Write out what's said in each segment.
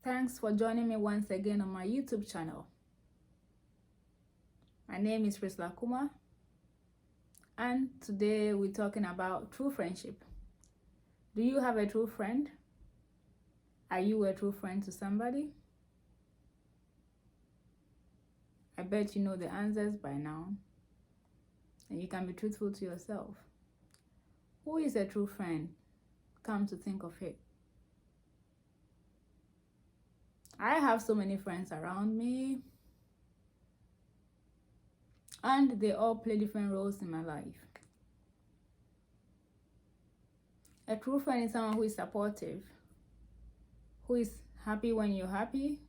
Thanks for joining me once again on my YouTube channel. My name is Priscilla Kumah, and today we're talking about true friendship. Do you have a true friend? Are you a true friend to somebody? I bet you know the answers by now, and you can be truthful to yourself. Who is a true friend? Come to think of it. I have so many friends around me, and they all play different roles in my life. A true friend is someone who is supportive, who is happy when you're happy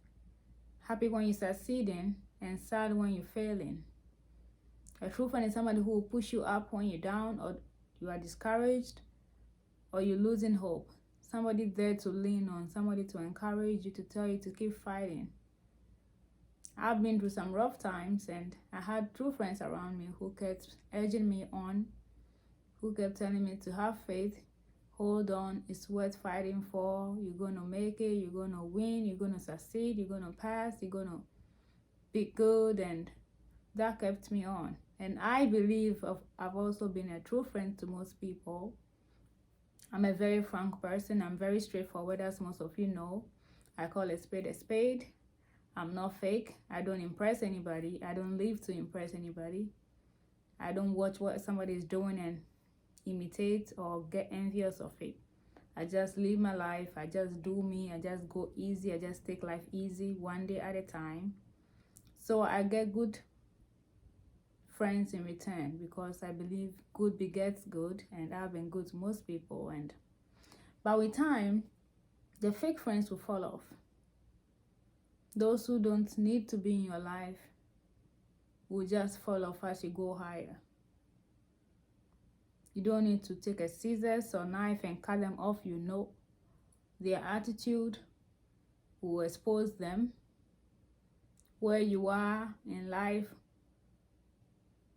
when you're succeeding, and sad when you're failing. A true friend is somebody who will push you up when you're down or you are discouraged or you're losing hope. Somebody there to lean on, somebody to encourage you, to tell you to keep fighting. I've been through some rough times, and I had true friends around me who kept urging me on, who kept telling me to have faith, hold on, it's worth fighting for, you're going to make it, you're going to win, you're going to succeed, you're going to pass, you're going to be good, and that kept me on. And I believe I've also been a true friend to most people. I'm a very frank person. I'm very straightforward, as most of you know. I call a spade a spade. I'm not fake. I don't impress anybody. I don't live to impress anybody. I don't watch what somebody is doing and imitate or get envious of it. I just live my life. I just do me. I just go easy. I just take life easy, one day at a time. So I get good friends in return because I believe good begets good, and I've been good to most people. But with time, the fake friends will fall off. Those who don't need to be in your life will just fall off as you go higher. You don't need to take a scissors or knife and cut them off. You know their attitude will expose them. Where you are in life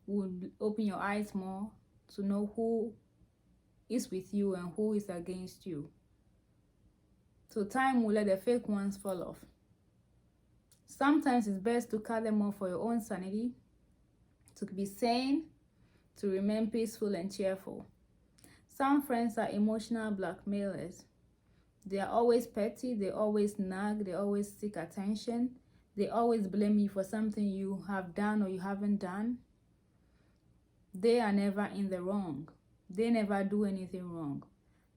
will open your eyes more to know who is with you and who is against you. So time will let the fake ones fall off. Sometimes it's best to cut them off for your own sanity, to be sane, to remain peaceful and cheerful. Some friends are emotional blackmailers. They are always petty, they always nag, they always seek attention, they always blame you for something you have done or you haven't done. They are never in the wrong. They never do anything wrong.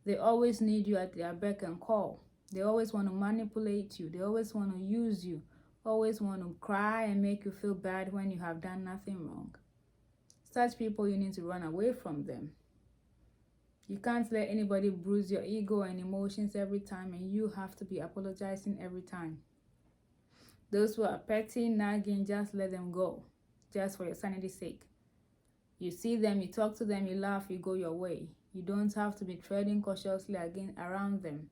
They always need you at their beck and call. They always want to manipulate you. They always want to use you. Always want to cry and make you feel bad when you have done nothing wrong. Such people, you need to run away from them. You can't let anybody bruise your ego and emotions every time, and you have to be apologizing every time. Those who are petty, nagging, just let them go, just for your sanity's sake. You see them, you talk to them, you laugh, you go your way. You don't have to be treading cautiously again around them.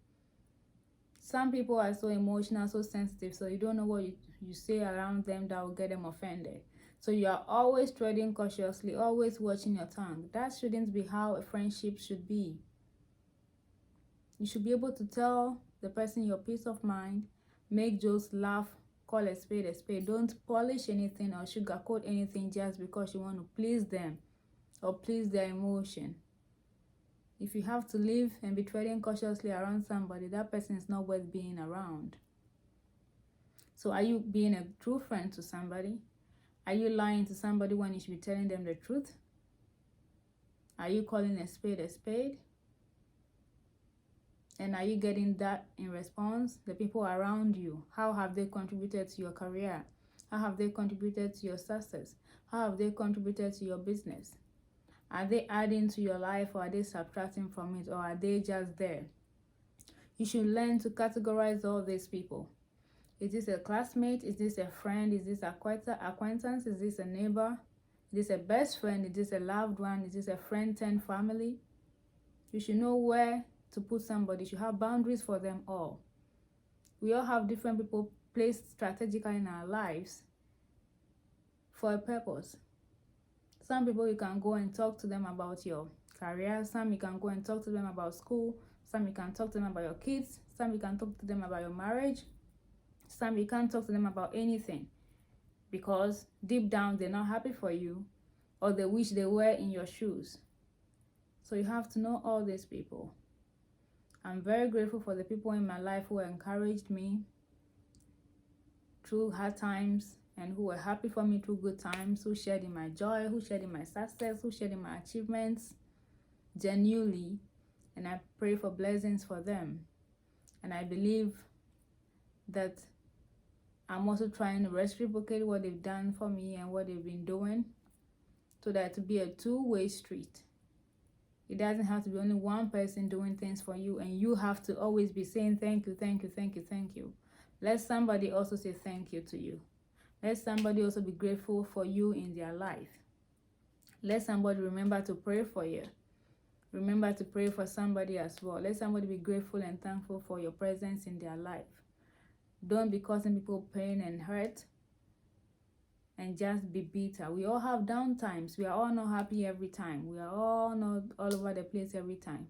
Some people are so emotional, so sensitive, so you don't know what you say around them that will get them offended. So you are always treading cautiously, always watching your tongue. That shouldn't be how a friendship should be. You should be able to tell the person your peace of mind, make jokes, laugh, call a spade a spade. Don't polish anything or sugarcoat anything just because you want to please them or please their emotion. If you have to live and be treading cautiously around somebody, that person is not worth being around. So are you being a true friend to somebody? Are you lying to somebody when you should be telling them the truth? Are you calling a spade a spade? And are you getting that in response? The people around you, how have they contributed to your career? How have they contributed to your success? How have they contributed to your business? Are they adding to your life, or are they subtracting from it, or are they just there? You should learn to categorize all these people. Is this a classmate? Is this a friend? Is this acquaintance? Is this a neighbor? Is this a best friend? Is this a loved one? Is this a friend turned family? You should know where to put somebody. You should have boundaries for them all. We all have different people placed strategically in our lives for a purpose. Some people you can go and talk to them about your career. Some you can go and talk to them about school. Some you can talk to them about your kids. Some you can talk to them about your marriage. Some you can't talk to them about anything because deep down they're not happy for you, or they wish they were in your shoes. So you have to know all these people. I'm very grateful for the people in my life who encouraged me through hard times and who were happy for me through good times, who shared in my joy, who shared in my success, who shared in my achievements genuinely. And I pray for blessings for them. And I believe that I'm also trying to reciprocate what they've done for me and what they've been doing, so that to be a two-way street. It doesn't have to be only one person doing things for you and you have to always be saying thank you, thank you, thank you, thank you. Let somebody also say thank you to you. Let somebody also be grateful for you in their life. Let somebody remember to pray for you. Remember to pray for somebody as well. Let somebody be grateful and thankful for your presence in their life. Don't be causing people pain and hurt and just be bitter. We all have down times. We are all not happy every time. We are all not all over the place every time.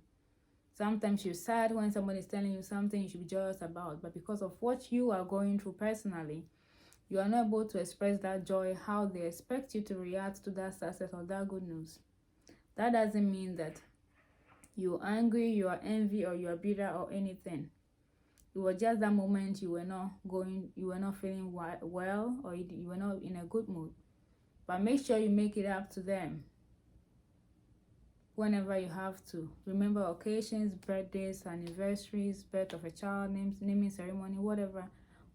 Sometimes you're sad when somebody is telling you something you should be joyous about, but because of what you are going through personally, you are not able to express that joy how they expect you to react to that success or that good news. That doesn't mean that you're angry, you are envy, or you are bitter or anything. It was just that moment you were not feeling well, or you were not in a good mood. But make sure you make it up to them whenever you have to. Remember occasions, birthdays, anniversaries, birth of a child, naming ceremony, whatever.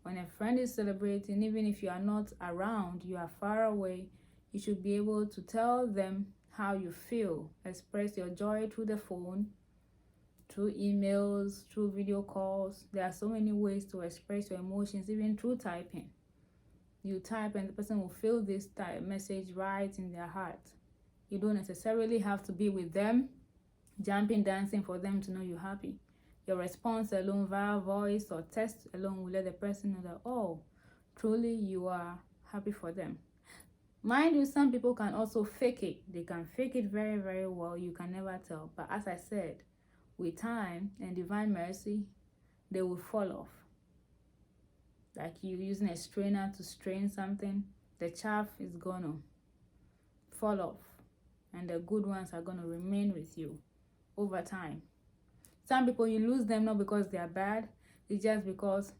When a friend is celebrating, even if you are not around, you are far away, you should be able to tell them how you feel. Express your joy through the phone, through emails, through video calls. There are so many ways to express your emotions, even through typing. You type and the person will feel this message right in their heart. You don't necessarily have to be with them, jumping, dancing for them to know you're happy. Your response alone via voice or text alone will let the person know that, oh, truly you are happy for them. Mind you, some people can also fake it. They can fake it very, very well. You can never tell. But as I said, with time and divine mercy, they will fall off. Like you using a strainer to strain something, the chaff is gonna fall off and the good ones are gonna remain with you over time. Some people, you lose them not because they are bad, it's just because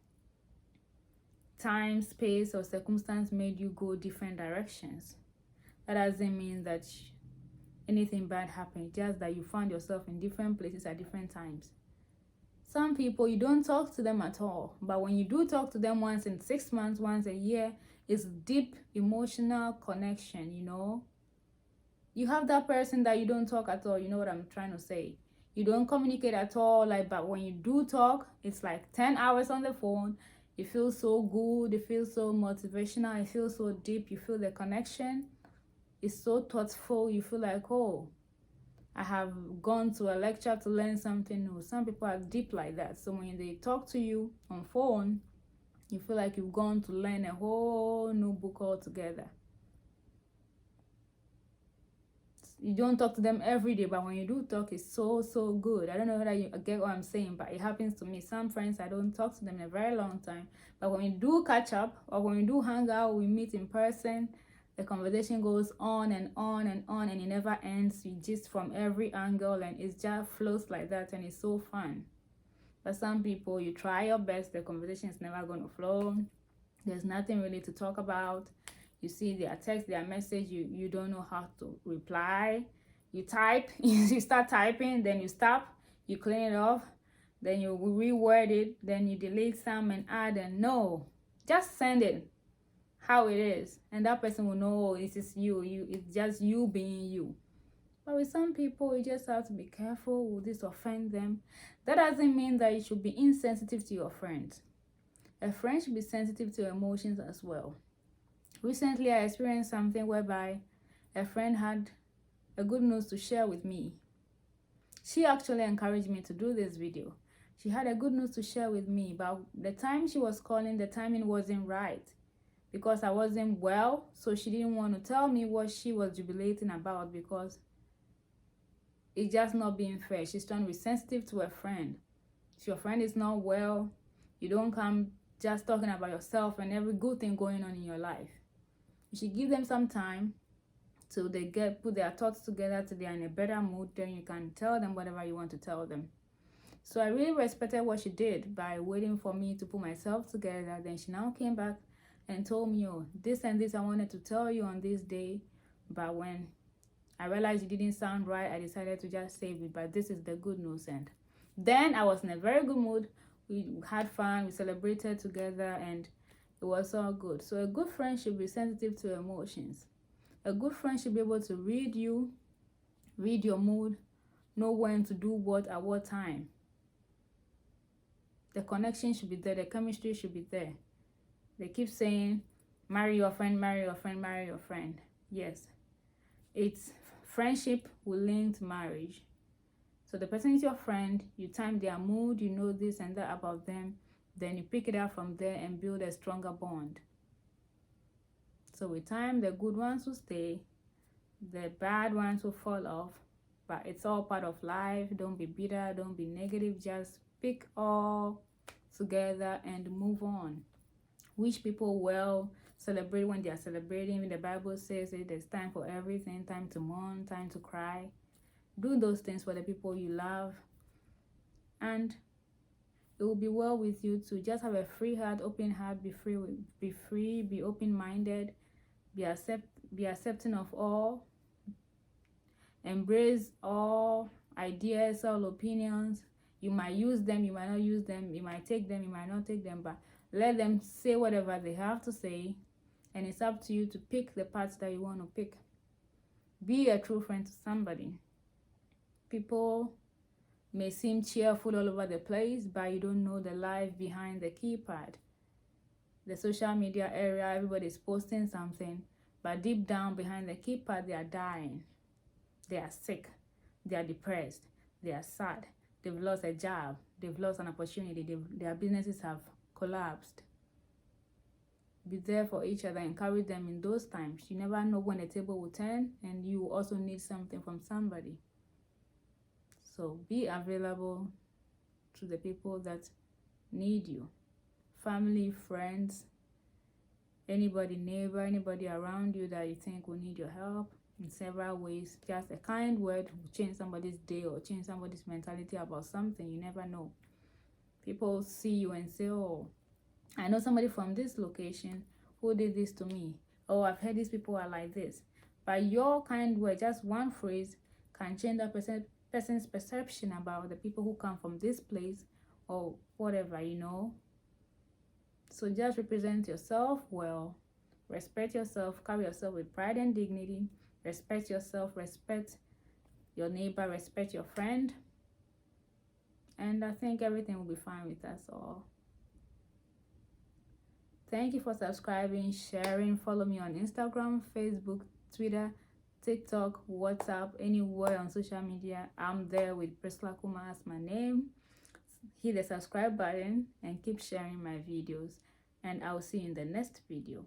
time, space, or circumstance made you go different directions. That doesn't mean that anything bad happened, just that you found yourself in different places at different times. Some people, you don't talk to them at all, but when you do talk to them once in 6 months, once a year, it's deep emotional connection, you know. You have that person that you don't talk at all, you know what I'm trying to say. You don't communicate at all, but when you do talk, it's like 10 hours on the phone. You feel so good, you feel so motivational, you feel so deep, you feel the connection. It's so thoughtful, you feel like, oh, I have gone to a lecture to learn something new. Some people are deep like that. So when they talk to you on phone, you feel like you've gone to learn a whole new book altogether. You don't talk to them every day, but when you do talk, it's so good. I don't know whether you get what I'm saying, but it happens to me. Some friends, I don't talk to them in a very long time, but when we do catch up or when we do hang out, we meet in person, the conversation goes on and on and on, and it never ends. You just from every angle, and it just flows like that, and it's so fun. But some people, you try your best, the conversation is never going to flow. There's nothing really to talk about. You see their text, their message, you don't know how to reply. You type, you start typing, then you stop, you clean it off, then you reword it, then you delete some and add, and no, just send it how it is, and that person will know this is you. It's just you being you. But with some people, you just have to be careful. Will this offend them? That doesn't mean that you should be insensitive to your friends. A friend should be sensitive to emotions as well. Recently, I experienced something whereby a friend had a good news to share with me. She actually encouraged me to do this video. She had a good news to share with me, but the time she was calling, the timing wasn't right because I wasn't well, so she didn't want to tell me what she was jubilating about because it's just not being fair. She's trying to be sensitive to a friend. If your friend is not well, you don't come just talking about yourself and every good thing going on in your life. You should give them some time till they put their thoughts together, till they are in a better mood. Then you can tell them whatever you want to tell them. So I really respected what she did by waiting for me to put myself together. Then she now came back and told me, oh, this and this I wanted to tell you on this day, but when I realized it didn't sound right, I decided to just save it. But this is the good news. And then I was in a very good mood. We had fun, we celebrated together, and it was all good. So a good friend should be sensitive to emotions. A good friend should be able to read you, read your mood, know when to do what at what time. The connection should be there, the chemistry should be there. They keep saying, marry your friend, marry your friend, marry your friend. Yes, it's friendship will link to marriage. So the person is your friend, you time their mood, you know this and that about them, then you pick it up from there and build a stronger bond. So with time, the good ones will stay, the bad ones will fall off, but it's all part of life. Don't be bitter, don't be negative, just pick all together and move on. Wish people well, celebrate when they are celebrating. When the Bible says it, there's time for everything, time to mourn, time to cry. Do those things for the people you love, and it will be well with you to just have a free heart, open heart, be free, be open-minded, be accepting of all, embrace all ideas, all opinions. You might use them, you might not use them, you might take them, you might not take them, but let them say whatever they have to say, and it's up to you to pick the parts that you want to pick. Be a true friend to somebody. People may seem cheerful all over the place, but you don't know the life behind the keypad. The social media area, everybody's posting something, but deep down behind the keypad, they are dying. They are sick. They are depressed. They are sad. They've lost a job. They've lost an opportunity. Their businesses have collapsed. Be there for each other. Encourage them in those times. You never know when the table will turn, and you also need something from somebody. So be available to the people that need you. Family, friends, anybody, neighbor, anybody around you that you think will need your help in several ways. Just a kind word will change somebody's day or change somebody's mentality about something. You never know. People see you and say, oh, I know somebody from this location who did this to me. Oh, I've heard these people are like this. But your kind word, just one phrase, can change that person's perception about the people who come from this place or whatever, you know. So just represent yourself well, respect yourself, carry yourself with pride and dignity, respect yourself, respect your neighbor, respect your friend, and I think everything will be fine with us all. Thank you for subscribing, sharing. Follow me on Instagram, Facebook, Twitter, TikTok, WhatsApp, anywhere on social media. I'm there with Priscilla Kumah as my name. Hit the subscribe button and keep sharing my videos. And I'll see you in the next video.